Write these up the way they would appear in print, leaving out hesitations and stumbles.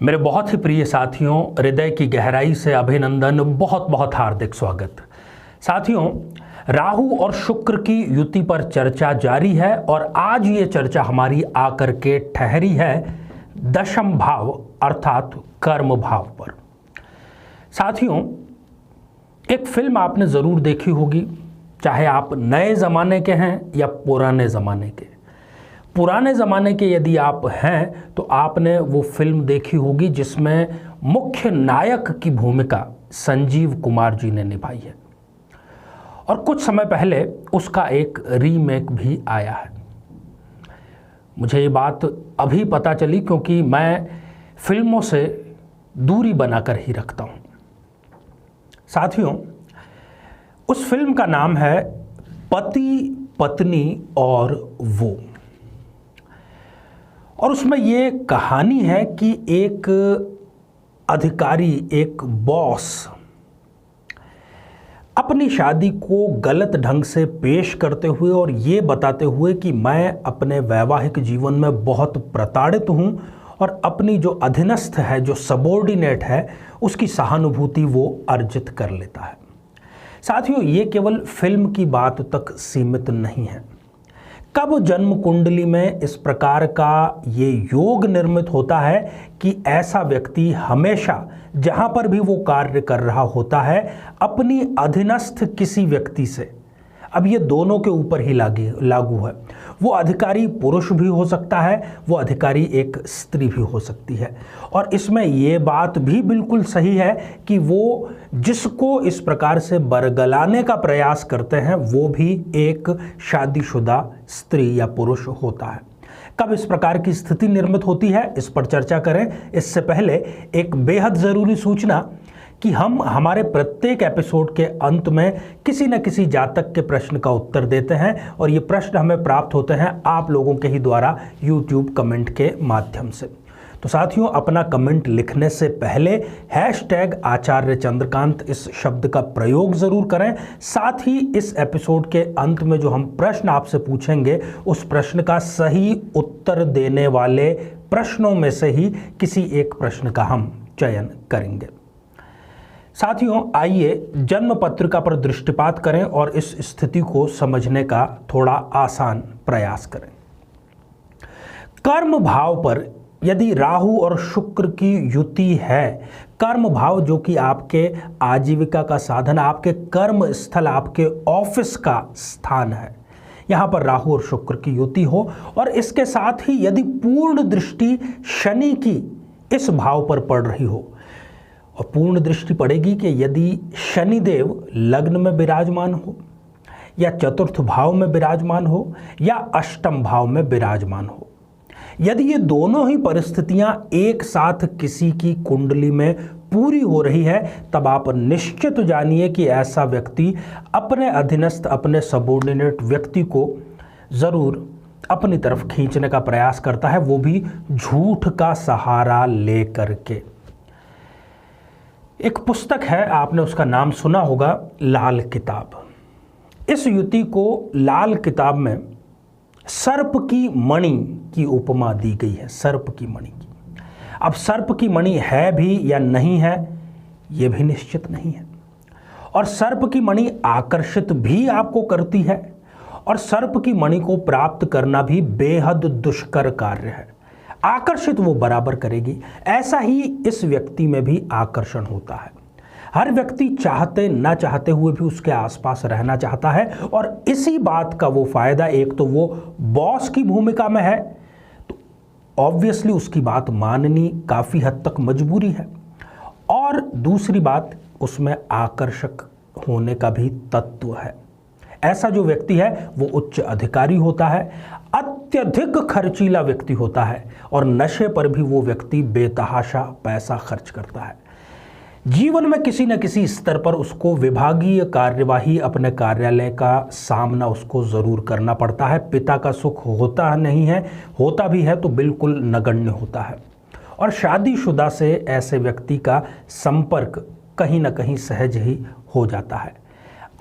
मेरे बहुत ही प्रिय साथियों, हृदय की गहराई से अभिनंदन, बहुत बहुत हार्दिक स्वागत। साथियों, राहु और शुक्र की युति पर चर्चा जारी है और आज ये चर्चा हमारी आकर के ठहरी है दशम भाव अर्थात कर्म भाव पर। साथियों, एक फिल्म आपने ज़रूर देखी होगी, चाहे आप नए ज़माने के हैं या पुराने ज़माने के। पुराने ज़माने के यदि आप हैं तो आपने वो फिल्म देखी होगी जिसमें मुख्य नायक की भूमिका संजीव कुमार जी ने निभाई है और कुछ समय पहले उसका एक रीमेक भी आया है। मुझे ये बात अभी पता चली क्योंकि मैं फिल्मों से दूरी बनाकर ही रखता हूँ। साथियों, उस फिल्म का नाम है पति पत्नी और वो, और उसमें ये कहानी है कि एक अधिकारी, एक बॉस अपनी शादी को गलत ढंग से पेश करते हुए और ये बताते हुए कि मैं अपने वैवाहिक जीवन में बहुत प्रताड़ित हूँ और अपनी जो अधीनस्थ है, जो सबॉर्डिनेट है, उसकी सहानुभूति वो अर्जित कर लेता है। साथियों, ये केवल फिल्म की बात तक सीमित नहीं है। कब जन्म कुंडली में इस प्रकार का ये योग निर्मित होता है कि ऐसा व्यक्ति हमेशा जहां पर भी वो कार्य कर रहा होता है अपनी अधीनस्थ किसी व्यक्ति से, अब ये दोनों के ऊपर ही लागू है। वो अधिकारी पुरुष भी हो सकता है, वो अधिकारी एक स्त्री भी हो सकती है, और इसमें ये बात भी बिल्कुल सही है कि वो जिसको इस प्रकार से बरगलाने का प्रयास करते हैं वो भी एक शादीशुदा स्त्री या पुरुष होता है। कब इस प्रकार की स्थिति निर्मित होती है, इस पर चर्चा करें। इससे पहले एक बेहद ज़रूरी सूचना कि हम हमारे प्रत्येक एपिसोड के अंत में किसी न किसी जातक के प्रश्न का उत्तर देते हैं और ये प्रश्न हमें प्राप्त होते हैं आप लोगों के ही द्वारा YouTube कमेंट के माध्यम से। तो साथियों, अपना कमेंट लिखने से पहले #आचार्य चंद्रकांत इस शब्द का प्रयोग ज़रूर करें। साथ ही इस एपिसोड के अंत में जो हम प्रश्न आपसे पूछेंगे उस प्रश्न का सही उत्तर देने वाले प्रश्नों में से ही किसी एक प्रश्न का हम चयन करेंगे। साथियों, आइए जन्म पत्रिका पर दृष्टिपात करें और इस स्थिति को समझने का थोड़ा आसान प्रयास करें। कर्म भाव पर यदि राहु और शुक्र की युति है, कर्म भाव जो कि आपके आजीविका का साधन, आपके कर्म स्थल, आपके ऑफिस का स्थान है, यहाँ पर राहु और शुक्र की युति हो और इसके साथ ही यदि पूर्ण दृष्टि शनि की इस भाव पर पड़ रही हो, और पूर्ण दृष्टि पड़ेगी कि यदि शनिदेव लग्न में विराजमान हो या चतुर्थ भाव में विराजमान हो या अष्टम भाव में विराजमान हो, यदि ये दोनों ही परिस्थितियां एक साथ किसी की कुंडली में पूरी हो रही है, तब आप निश्चित जानिए कि ऐसा व्यक्ति अपने अधीनस्थ, अपने सबॉर्डिनेट व्यक्ति को ज़रूर अपनी तरफ खींचने का प्रयास करता है, वो भी झूठ का सहारा लेकर के। एक पुस्तक है, आपने उसका नाम सुना होगा, लाल किताब। इस युति को लाल किताब में सर्प की मणि की उपमा दी गई है, सर्प की मणि की। अब सर्प की मणि है भी या नहीं है ये भी निश्चित नहीं है, और सर्प की मणि आकर्षित भी आपको करती है और सर्प की मणि को प्राप्त करना भी बेहद दुष्कर कार्य है। आकर्षित वो बराबर करेगी, ऐसा ही इस व्यक्ति में भी आकर्षण होता है। हर व्यक्ति चाहते ना चाहते हुए भी उसके आसपास रहना चाहता है और इसी बात का वो फायदा, एक तो वो बॉस की भूमिका में है तो ऑब्वियसली उसकी बात माननी काफ़ी हद तक मजबूरी है, और दूसरी बात उसमें आकर्षक होने का भी तत्व है। ऐसा जो व्यक्ति है वो उच्च अधिकारी होता है, अत्यधिक खर्चीला व्यक्ति होता है और नशे पर भी वो व्यक्ति बेतहाशा पैसा खर्च करता है। जीवन में किसी न किसी स्तर पर उसको विभागीय कार्यवाही, अपने कार्यालय का सामना उसको ज़रूर करना पड़ता है। पिता का सुख होता नहीं है, होता भी है तो बिल्कुल नगण्य होता है, और शादीशुदा से ऐसे व्यक्ति का संपर्क कहीं न कहीं सहज ही हो जाता है।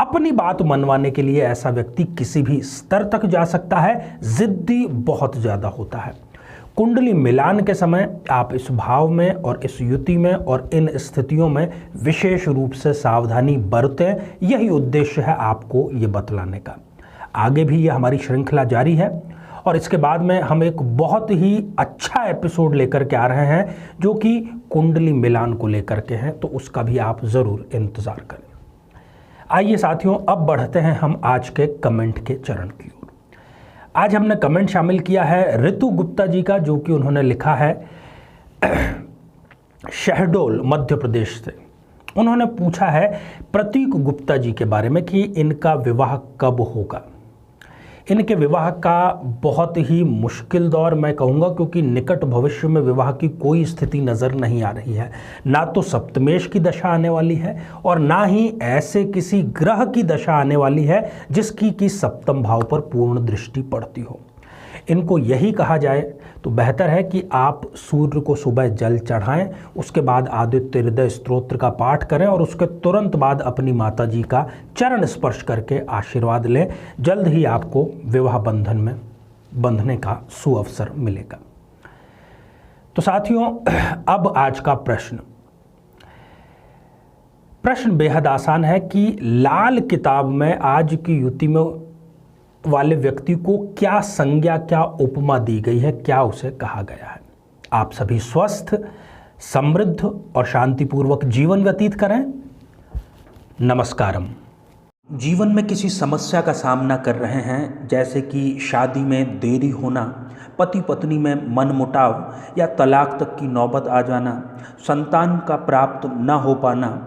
अपनी बात मनवाने के लिए ऐसा व्यक्ति किसी भी स्तर तक जा सकता है, जिद्दी बहुत ज़्यादा होता है। कुंडली मिलान के समय आप इस भाव में और इस युति में और इन स्थितियों में विशेष रूप से सावधानी बरतें। यही उद्देश्य है आपको ये बतलाने का। आगे भी ये हमारी श्रृंखला जारी है और इसके बाद में हम एक बहुत ही अच्छा एपिसोड लेकर के आ रहे हैं जो कि कुंडली मिलान को लेकर के हैं, तो उसका भी आप ज़रूर इंतज़ार करें। आइए साथियों, अब बढ़ते हैं हम आज के कमेंट के चरण की ओर। आज हमने कमेंट शामिल किया है ऋतु गुप्ता जी का, जो कि उन्होंने लिखा है शहडोल मध्य प्रदेश से। उन्होंने पूछा है प्रतीक गुप्ता जी के बारे में कि इनका विवाह कब होगा। इनके विवाह का बहुत ही मुश्किल दौर मैं कहूँगा, क्योंकि निकट भविष्य में विवाह की कोई स्थिति नज़र नहीं आ रही है। ना तो सप्तमेश की दशा आने वाली है और ना ही ऐसे किसी ग्रह की दशा आने वाली है जिसकी कि सप्तम भाव पर पूर्ण दृष्टि पड़ती हो। इनको यही कहा जाए तो बेहतर है कि आप सूर्य को सुबह जल चढ़ाएं, उसके बाद आदित्य हृदय स्तोत्र का पाठ करें और उसके तुरंत बाद अपनी माता जी का चरण स्पर्श करके आशीर्वाद लें। जल्द ही आपको विवाह बंधन में बंधने का सुअवसर मिलेगा। तो साथियों, अब आज का प्रश्न बेहद आसान है कि लाल किताब में आज की युति में वाले व्यक्ति को क्या संज्ञा, क्या उपमा दी गई है, क्या उसे कहा गया है। आप सभी स्वस्थ, समृद्ध और शांतिपूर्वक जीवन व्यतीत करें। नमस्कारम। जीवन में किसी समस्या का सामना कर रहे हैं, जैसे कि शादी में देरी होना, पति पत्नी में मनमुटाव या तलाक तक की नौबत आ जाना, संतान का प्राप्त न हो पाना,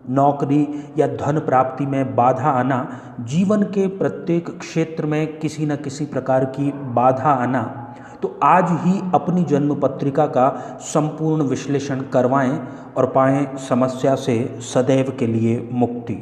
नौकरी या धन प्राप्ति में बाधा आना, जीवन के प्रत्येक क्षेत्र में किसी न किसी प्रकार की बाधा आना, तो आज ही अपनी जन्म पत्रिका का संपूर्ण विश्लेषण करवाएं और पाएं समस्या से सदैव के लिए मुक्ति।